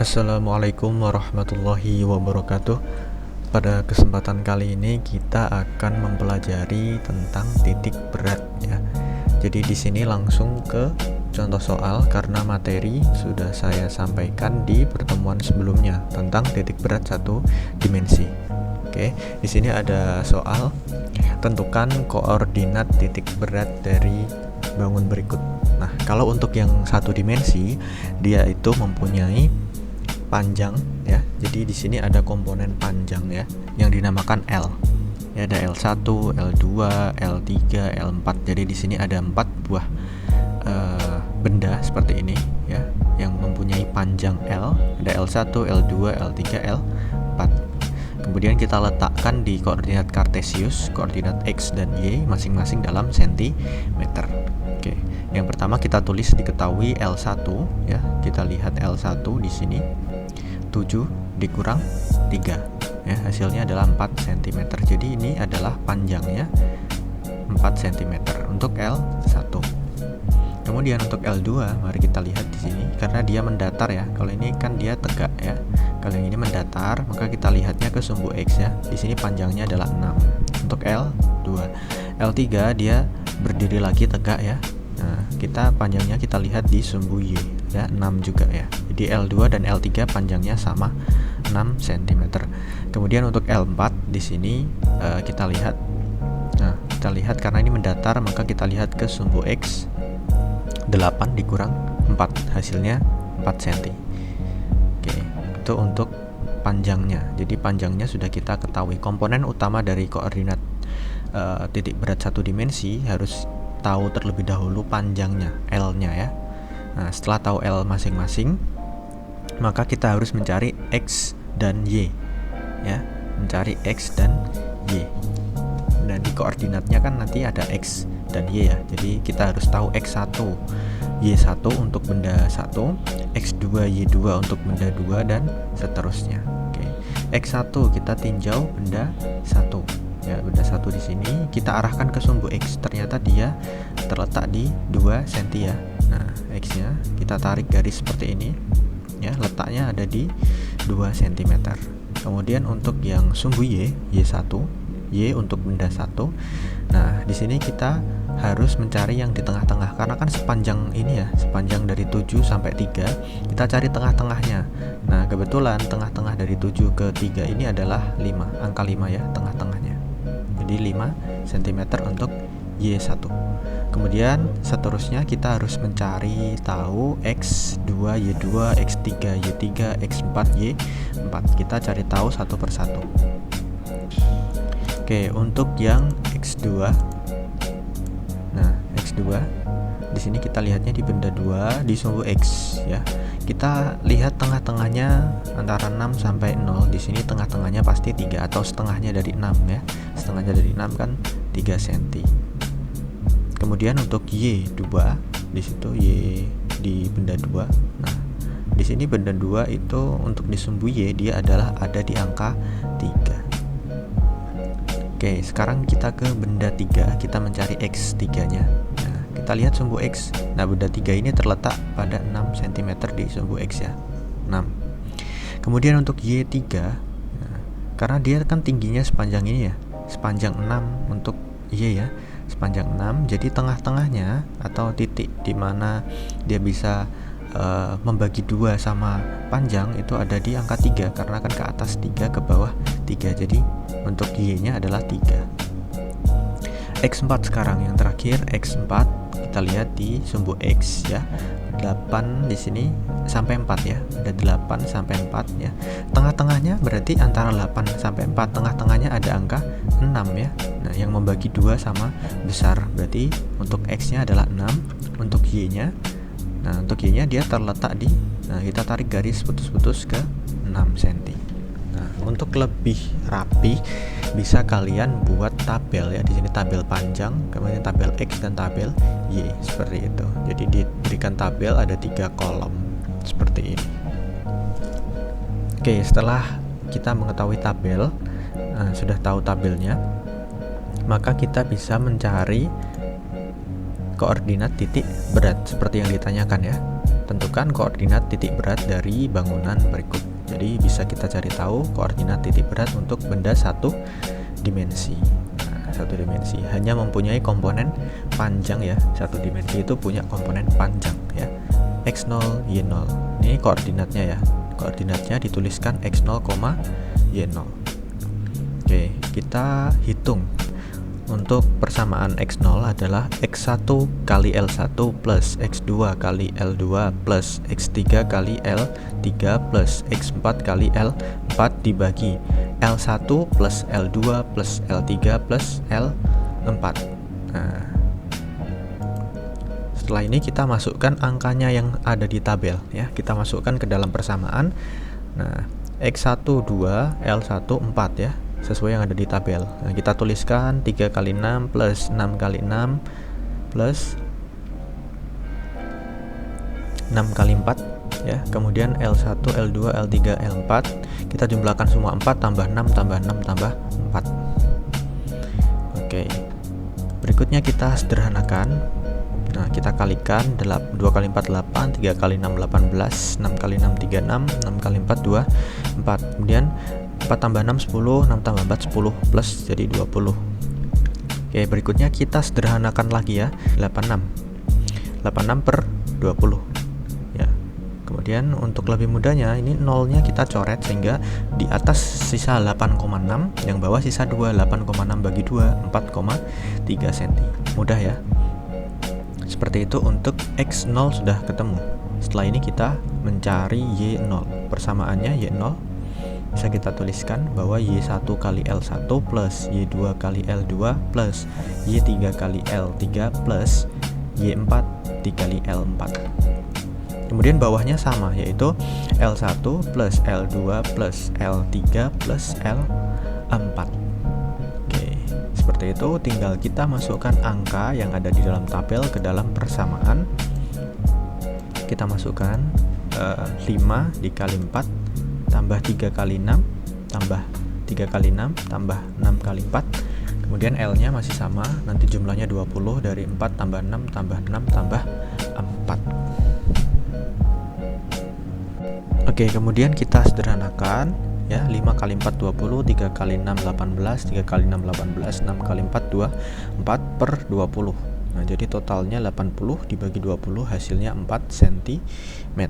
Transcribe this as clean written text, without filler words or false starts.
Assalamualaikum warahmatullahi wabarakatuh. Pada kesempatan kali ini kita akan mempelajari tentang titik berat ya. Jadi di sini langsung ke contoh soal karena materi sudah saya sampaikan di pertemuan sebelumnya tentang titik berat satu dimensi. Oke, di sini ada soal tentukan koordinat titik berat dari bangun berikut. Nah, kalau untuk yang satu dimensi dia itu mempunyai panjang ya. Jadi di sini ada komponen panjang ya yang dinamakan L. Ya, ada L1, L2, L3, L4. Jadi di sini ada 4 buah benda seperti ini ya yang mempunyai panjang L. Ada L1, L2, L3, L4. Kemudian kita letakkan di koordinat kartesius, koordinat X dan Y masing-masing dalam sentimeter. Oke. Yang pertama kita tulis diketahui L1 ya. Kita lihat L1 di sini 7 dikurang 3 ya, hasilnya adalah 4 cm. Jadi ini adalah panjangnya 4 cm untuk L1. Kemudian untuk L2 mari kita lihat di sini karena dia mendatar ya. Kalau ini kan dia tegak ya. Kalau yang ini mendatar, maka kita lihatnya ke sumbu X ya. Di sini panjangnya adalah 6 untuk L2. L3 dia berdiri lagi tegak ya. Nah, kita panjangnya kita lihat di sumbu Y ya, 6 juga ya. Jadi L2 dan L3 panjangnya sama 6 cm. Kemudian untuk L4 di sini kita lihat. Nah, kita lihat karena ini mendatar maka kita lihat ke sumbu X 8 dikurang 4 hasilnya 4 cm. Oke, itu untuk panjangnya. Jadi panjangnya sudah kita ketahui. Komponen utama dari koordinat titik berat satu dimensi harus tahu terlebih dahulu panjangnya, L-nya ya. Nah, setelah tahu L masing-masing, maka kita harus mencari X dan Y ya, mencari X dan Y. Nah, di koordinatnya kan nanti ada X dan Y ya. Jadi kita harus tahu X1, Y1 untuk benda 1, X2, Y2 untuk benda 2 dan seterusnya. Oke. X1 kita tinjau benda 1. Ya, benda 1 di sini kita arahkan ke sumbu X. Ternyata dia terletak di 2 cm ya. Nah, X-nya kita tarik garis seperti ini. Ya, letaknya ada di 2 cm. Kemudian untuk yang sumbu Y1, Y untuk benda 1. Nah, di sini kita harus mencari yang di tengah-tengah karena kan sepanjang ini ya, sepanjang dari 7 sampai 3, kita cari tengah-tengahnya. Nah, kebetulan tengah-tengah dari 7 ke 3 ini adalah 5, angka 5 ya, tengah-tengahnya. Jadi 5 cm untuk Y1. Kemudian seterusnya kita harus mencari tahu X2, Y2, X3, Y3, X4, Y4. Kita cari tahu satu persatu. Oke, untuk yang X2. Nah, X2 di sini kita lihatnya di benda 2 di sumbu X ya. Kita lihat tengah-tengahnya antara 6 sampai 0. Di sini tengah-tengahnya pasti 3 atau setengahnya dari 6 ya. Setengahnya dari 6 kan 3 cm. Kemudian untuk Y2 di situ Y di benda 2. Nah, di sini benda 2 itu untuk di sumbu Y dia adalah ada di angka 3. Oke, sekarang kita ke benda 3, kita mencari X3-nya. Nah, kita lihat sumbu X. Nah, benda 3 ini terletak pada 6 cm di sumbu X ya. 6. Kemudian untuk Y3, nah, karena dia kan tingginya sepanjang ini ya, sepanjang 6 untuk Y ya, sepanjang 6. Jadi tengah-tengahnya atau titik di mana dia bisa membagi 2 sama panjang itu ada di angka 3 karena kan ke atas 3 ke bawah 3. Jadi untuk Y-nya adalah 3. X4 sekarang yang terakhir, X4 kita lihat di sumbu X ya. 8 di sini sampai 4 ya. Ada 8 sampai 4 ya. Tengah-tengahnya berarti antara 8 sampai 4. Tengah-tengahnya ada angka 6 ya. Nah, yang membagi 2 sama besar. Berarti untuk X-nya adalah 6, untuk Y-nya. Nah, untuk Y-nya dia terletak di, nah kita tarik garis putus-putus ke 6 cm. Nah, untuk lebih rapi bisa kalian buat tabel ya. Di sini tabel panjang, kemudian tabel X dan tabel Y seperti itu. Jadi diberikan tabel ada 3 kolom seperti ini. Oke, setelah kita mengetahui tabel, sudah tahu tabelnya, maka kita bisa mencari koordinat titik berat seperti yang ditanyakan ya. Tentukan koordinat titik berat dari bangunan berikut. Jadi bisa kita cari tahu koordinat titik berat untuk benda satu dimensi. Nah, satu dimensi hanya mempunyai komponen panjang ya. Satu dimensi itu punya komponen panjang ya. X0, Y0. Ini koordinatnya ya. Koordinatnya dituliskan X0, Y0. Oke, kita hitung. Untuk persamaan X0 adalah X1 kali L1 plus X2 kali L2 plus X3 kali L3 plus X4 kali L4 dibagi L1 plus L2 plus L3 plus L4. Nah, setelah ini kita masukkan angkanya yang ada di tabel ya. Kita masukkan ke dalam persamaan. Nah, X1 2, L1 4 ya, sesuai yang ada di tabel. Nah, kita tuliskan 3 kali 6 plus 6 kali 6 plus 6 kali 4 ya. Kemudian L1, L2, L3, L4 kita jumlahkan semua 4 tambah 6 tambah 6 tambah 4. Oke. Berikutnya kita sederhanakan. Nah, kita kalikan 2 kali 4 8, 3 kali 6 18, 6 kali 6 36, 6 kali 4 2 4. Kemudian 4 tambah 6 10, 6 tambah 4 10 plus jadi 20. Oke, berikutnya kita sederhanakan lagi ya. 86 per 20 ya. Kemudian untuk lebih mudahnya ini nolnya kita coret sehingga di atas sisa 8,6, yang bawah sisa 2. 8,6 bagi 2 4,3 cm. Mudah ya. Seperti itu untuk X0 sudah ketemu. Setelah ini kita mencari Y0. Persamaannya Y0 bisa kita tuliskan bahwa Y1 kali L1 plus Y2 kali L2 plus Y3 kali L3 plus Y4 dikali L4. Kemudian bawahnya sama, yaitu L1 plus L2 plus L3 plus L4. Oke, seperti itu. Tinggal kita masukkan angka yang ada di dalam tabel ke dalam persamaan. Kita masukkan 5 dikali 4 tambah 3 kali 6 tambah 3 kali 6 tambah 6 kali 4. Kemudian L-nya masih sama, nanti jumlahnya 20 dari 4 tambah 6 tambah 6 tambah 4. Oke, kemudian kita sederhanakan ya. 5 kali 4 20, 3 kali 6 18, 3 kali 6 18, 6 kali 4 4 per 20. Nah, jadi totalnya 80 dibagi 20 hasilnya 4 cm.